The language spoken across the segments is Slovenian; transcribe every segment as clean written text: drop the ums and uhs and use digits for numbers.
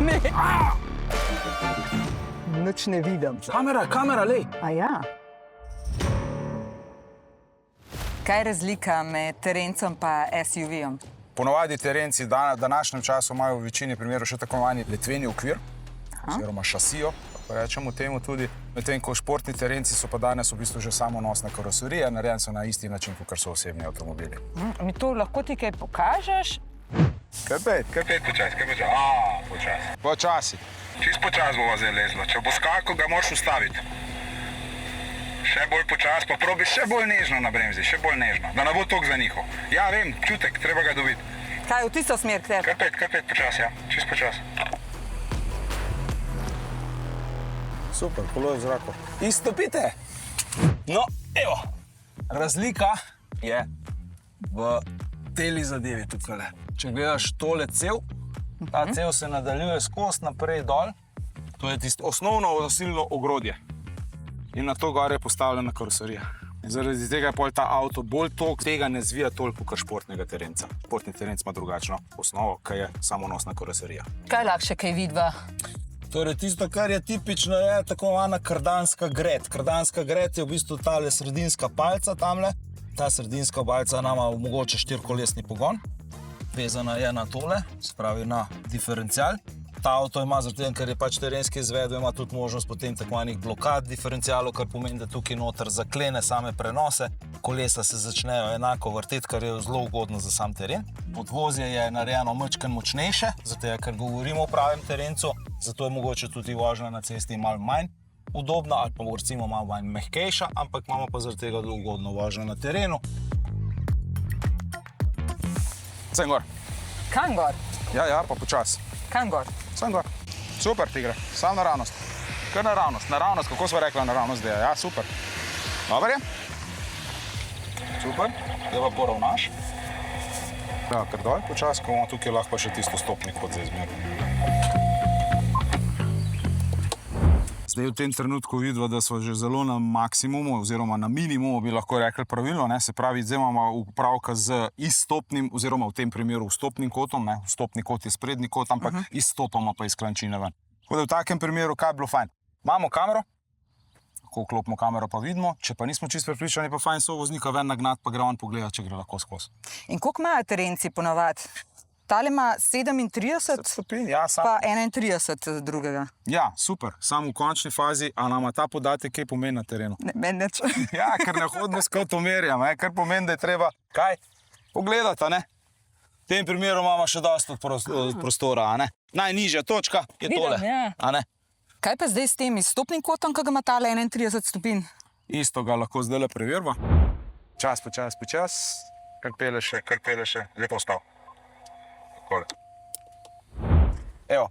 Ne. Nič ne vidim. Kamera, lej. A ja. Kaj je razlika med terencem pa SUV-om? Ponovadi terenci v današnjem času imajo v večini primerov še tako imenovani letveni okvir, oziroma šasijo, kako rečemo temu tudi. Medtem ko športni terenci so pa danes v bistvu že samonosne karoserije, narejeni so na isti način, kot so osebni avtomobili. Mi to lahko ti kaj pokažeš? Kaj pet, počasi. Počasi. Čist počasi bova zdaj lezla. Če bo skakal, ga moraš ustaviti. Še bolj počasi, pa probi še bolj nežno na bremzi, še bolj nežno, da ne bo toliko zanihal. Ja, vem, čutek, treba ga dobiti. Kaj, v tisto smer k tebi? Kar pet, počasi, ja, čist počasi. Super, kolo je v zraku. Izstopite! No, evo, razlika je v teli zadevi tukaj. Če gledaš tole cev, ta cev se nadaljuje skozi naprej dol. To je tisto osnovno nosilno ogrodje. In na to gore je postavljena karoserija. In zaradi tega je pol ta avto bolj tok, tega ne zvija toliko kot športnega terenca. Športni terenc ima drugačno osnovo, kaj je samonosna karoserija. Kaj lahko kaj vidva? Torej, tisto, kar je tipično, je tako imenovana kardanska gred. Kardanska gred je v bistvu tale sredinska palca tamle. Ta sredinska palca nama omogoča štirikolesni pogon. Vezana je na tole, se pravi na diferencial. Ta avto ima zaradi tega, ker je pač terenski izvedel, ima tudi možnost potem tako imenovanih blokad diferencialov, kar pomeni, da tukaj noter zaklene same prenose. Kolesa se začnejo enako vrteti, kar je zelo ugodno za sam teren. Podvozje je narejeno majčkeno močnejše, zato ker govorimo o pravem terencu, zato je mogoče tudi vožnja na cesti malo manj udobna ali pa recimo malo manj mehkejša, ampak imamo pa zaradi tega zelo ugodno vožnjo na terenu. Sem gor. Kam gor? Ja, pa počasi. Kam gor? Sem gor. Super ti gre, samo naravnost. Kar naravnost, kako sva rekla naravnost zdaj? Ja, super. Dobar je? Super, zdaj pa poravnaš. Ja, kar dol, počasi, ko bomo tukaj lahko pa še tisto stopnik kot zdaj zmerno. Zdaj v tem trenutku vidimo, da smo že zelo na maksimumu oziroma na minimumu, bi lahko rekli pravilno, ne? Se pravi, zdaj imamo upravka z izstopnim oziroma v tem primeru vstopnim kotom, ne? Vstopni kot je sprednji kot, ampak izstopamo pa iz klančine ven. Tako da v takem primeru, kaj je bilo fajn? Imamo kamero, ko vklopimo kamero pa vidimo, če pa nismo čisto prepričani, pa fajn sovoznika ven nagnati, pa gre on pogledati, če gre lahko skozi. In koliko imajo terenci ponavadi? Tale ima 37 stopinj, ja, pa 31 drugega. Ja, super. Samo v končni fazi, a nama ta podatek kaj pomeni na terenu? Ne, meni neč. Ja, ker ne hodimo skot umerjam, kar pomeni, da je treba kaj pogledati, ne? V tem primeru imamo še dosti prostora, a ne? Najnižja točka je tole, a ne? Kaj pa zdaj s tem izstopnim kotom, ki ga ima tale 31 stopinj? Isto ga lahko zdajle preverimo. Počasi. Kar pele še, lepo stav. Evo,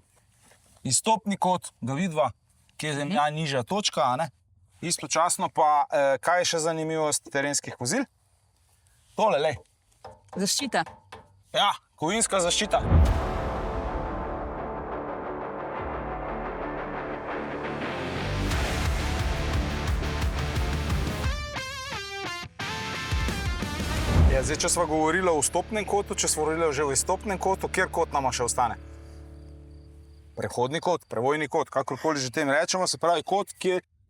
izstopni kot, ga vidva, kje je najnižja točka, a ne? Istočasno pa, kaj je še zanimivost terenskih vozil? Tole, lej. Zaščita. Ja, kovinska zaščita. Ja, zdaj, če sva govorila o vstopnem kotu, če sva govorila že o izstopnem kotu, kjer kot nama še ostane? Prehodni kot, prevojni kot, kakorkoli že tem rečemo, se pravi kot,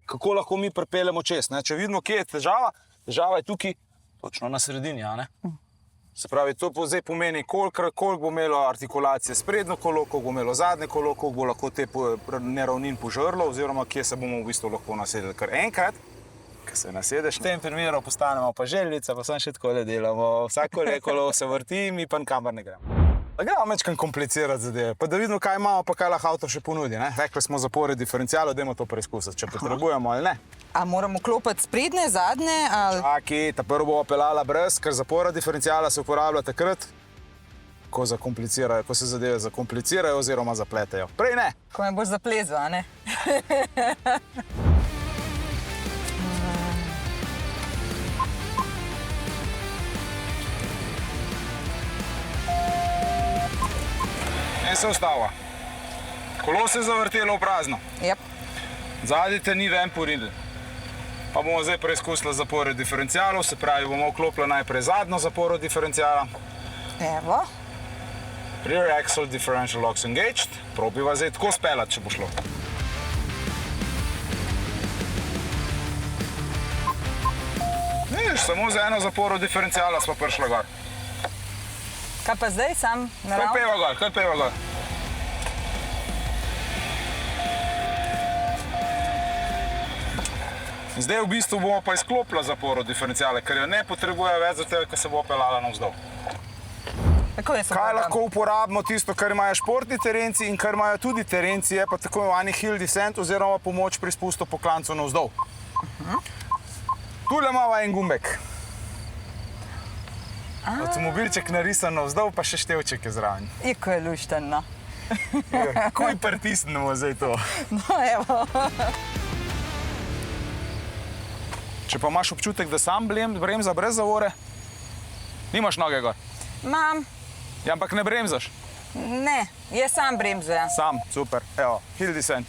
kako lahko mi pripeljemo čez. Če vidimo, kje je težava, težava je tukaj, točno na sredini, a ne? Se pravi, to zdaj pomeni, koliko bo imelo artikulacije sprednjo kolo, koliko bo imelo zadnje kolo, koliko bo lahko te neravnin požrlo, oziroma kje se bomo v bistvu lahko nasedeli. Ker enkrat, ko se nasedeš, v tem primeru postanemo pa želvica, pa sem še tako delamo. Vsako kolo se vrti, mi pa nikamor ne gremo. Da gremo mečkam komplicirati zadeve, pa da vidimo, kaj imamo, pa kaj lahko avto še ponudi. Rekli smo zapore diferencialov, dajmo to preizkusiti, če potrebujemo ali ne. A moramo klopiti sprednje, zadnje ali... Čaki, ta prvo bo peljala brez, ker zapora diferenciala se uporablja takrat, ko se zadeve zakomplicirajo oziroma zapletejo. Prej ne. Ko me boš zaplezal, a ne? In se ustava. Kolo se je zavrtelo v prazno. Yep. Zadnji te ni ven porinili. Pa bomo zdaj preizkusili zapore diferencialov, se pravi, bomo vklopili najprej zadnjo zaporo diferenciala. Evo. Rear axle differential locks engaged. Probiva zdaj tako speljati, če bo šlo. Vidiš, samo z eno zaporo diferencijala smo prišli gor. Kaj pa zdaj, sam Kar naravno? peva gor, kar peva gor. Zdaj v bistvu bomo pa izklopila zaporo diferencijale, ker jo ne potrebuje več za tega, ker se bo pelala navzdol. Tako je Kaj lahko uporabimo tisto, kar imajo športni terenci in kar imajo tudi terenci, je pa tako imenovani hill descent oziroma pomoč pri spustu po klancu navzdol. Tule imamo en gumbek. Avtomobilček narisan navzdol, pa še števček je zraven. Iko je lušten, no. Kuj pritisnemo zdaj to. No, evo. Če pa imaš občutek, da sam bremza brez zavore, nimaš noge gor. Imam, Ja, ampak ne bremzaš. ne, je sam bremza. Sam, super. Evo, hill descent.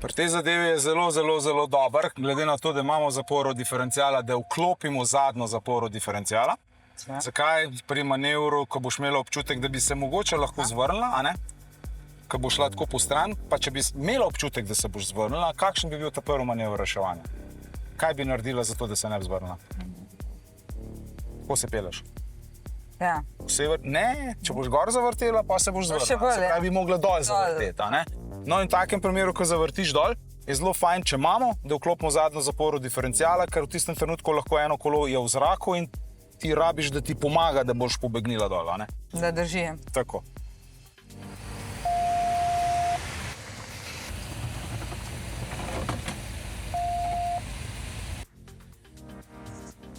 Pri tej zadevi je zelo dober, glede na to, da imamo zaporo diferencijala, da vklopimo zadnjo zaporo diferencijala. Zakaj? Pri manevru, ko boš imela občutek, da bi se mogoče lahko zvrnila, a ne? Ko bo šla tako po stran, pa če bi imela občutek, da se boš zvrnila, kakšen bi bil ta prvi manever reševanja? Kaj bi naredila za to, da se ne bi zvrnila? Kako se peleš? Ja. Ne, če boš gor zavrtela, pa se boš Še zvrnila. bolj, Se ja. pravi, bi mogla dol zavrteti, a ne? No in v takem primeru, ko zavrtiš dol, je zelo fajn, če imamo, da vklopimo zadnjo zaporo diferencijala, ker v tistem trenutku lahko eno kolo je v zraku in ti rabiš, da ti pomaga, da boš pobegnila dol, a ne? Da drži. Tako.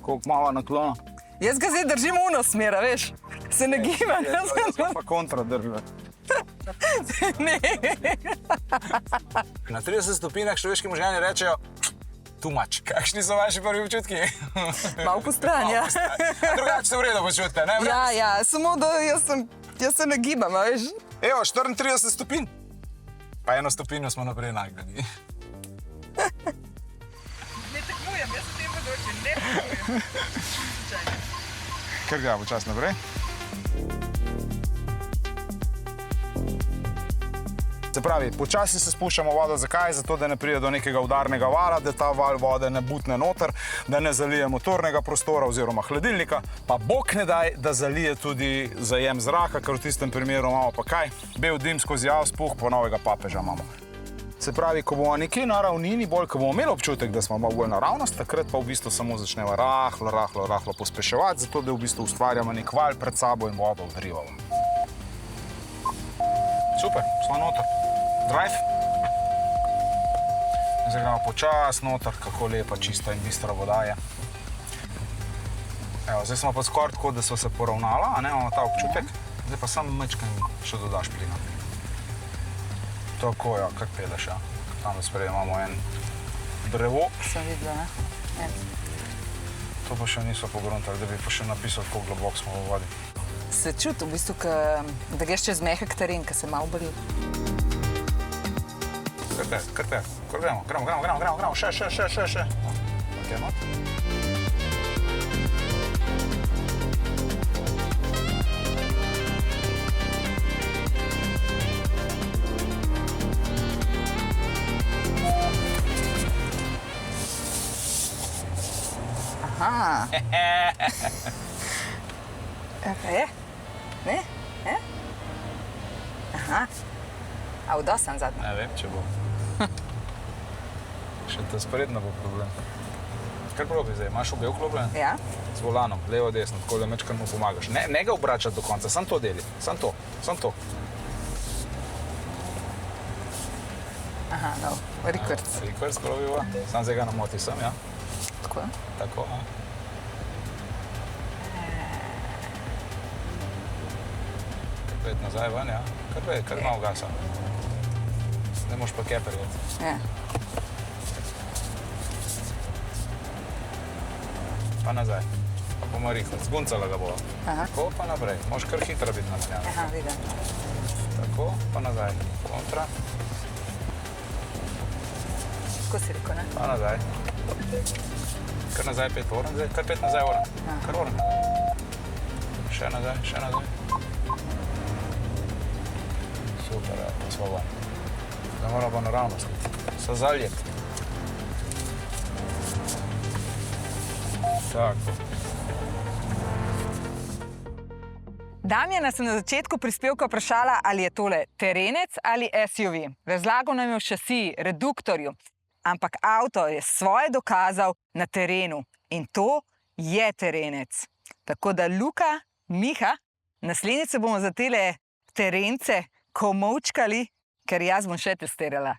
Koliko malo naklona? Jaz ga zdaj držim uno smer, veš. Se ne gibam. Pa kontra država. Ne. Na 30 stopinjah človeški možgani rečejo too much. Kakšni so vaši prvi občutki? Malo po stran, ja. Drugače se v redu počutite, ne? Ja, samo da jaz se ne gibam, a veš. Evo, 34 stopinj. Pa eno stopinjo smo naprej nagnjeni. Ne tekmujem, jaz v tem področju ne tekmujem. Ker ga počas naprej. Se pravi, počasi se spuščamo vodo. Zakaj? Zato, da ne pride do nekega udarnega vala, da ta val vode ne butne noter, da ne zalije motornega prostora oziroma hladilnika, pa bog ne daj, da zalije tudi zajem zraka, ker v tistem primeru imamo pa kaj? Bel dim skozi avspuh, po novega papeža imamo. Se pravi, ko bomo nekje na ravnini, bolj, ko bomo imeli občutek, da smo malo bolj naravnost, takrat pa v bistvu samo začnemo rahlo pospeševati, zato da v bistvu ustvarjamo nek val pred sabo in vodo odrivamo. Super, smo noter. Drive. Zdaj gremo počas noter, kako lepa, čista in bistra voda je. Evo, zdaj smo pa skoraj tako, da so se poravnala, a ne, imamo ta občutek. Zdaj pa samo majčkeno še dodaš plina. Tako, ja, kar peleš, ja. Tam spredaj imamo en drevo. Sem videla, ne? To pa še niso pogruntali, da bi pa še napisali, kako globoko smo v vodi. Se čuti v bistvu, da greš čez mehek teren, ki se malo boli. Kar gremo, še. Ok, not. Aha. Je? Ne? Je? Aha. A vdosan zadnji. Ne vem, če bo. Še ta sprednja bo problem. Kar probi zdaj, imaš obe vklopljen? Ja? Z volanom, levo, desno, tako da mečkar mu pomagaš. Ne ga obračati do konca, samo to deli, samo to. Aha, no, rekords. Rekords probiva, samo zdaj ga namoti sem, ja. Tako. Tako, ja. Kar pet nazaj ven, ja. Kar malo gasa. Ne moš pa keper gledati. Ja. Pa nazaj. Pa bomo rekel, zguncala ga bo. Aha. Tako, pa naprej. Moš kar hitro biti napenjana. Aha, vidim. Tako, pa nazaj. Kontra, Tako si rekel, ne? pa nazaj. Kar nazaj 5 oren, zdaj kar 5 nazaj oren. Kar oren. Še nazaj. Super, ja, slova. Da mora pa naravnost. Se zaljeti. Tako. Damjana sem na začetku prispevka vprašala, ali je tole terenec ali SUV. Razlagal nam je o šasiji, reduktorju, ampak avto je svoje dokazal na terenu in to je terenec. Tako da Luka, Miha, naslednjič se bomo za tele terence komolčkali, ker jaz bom še testirala.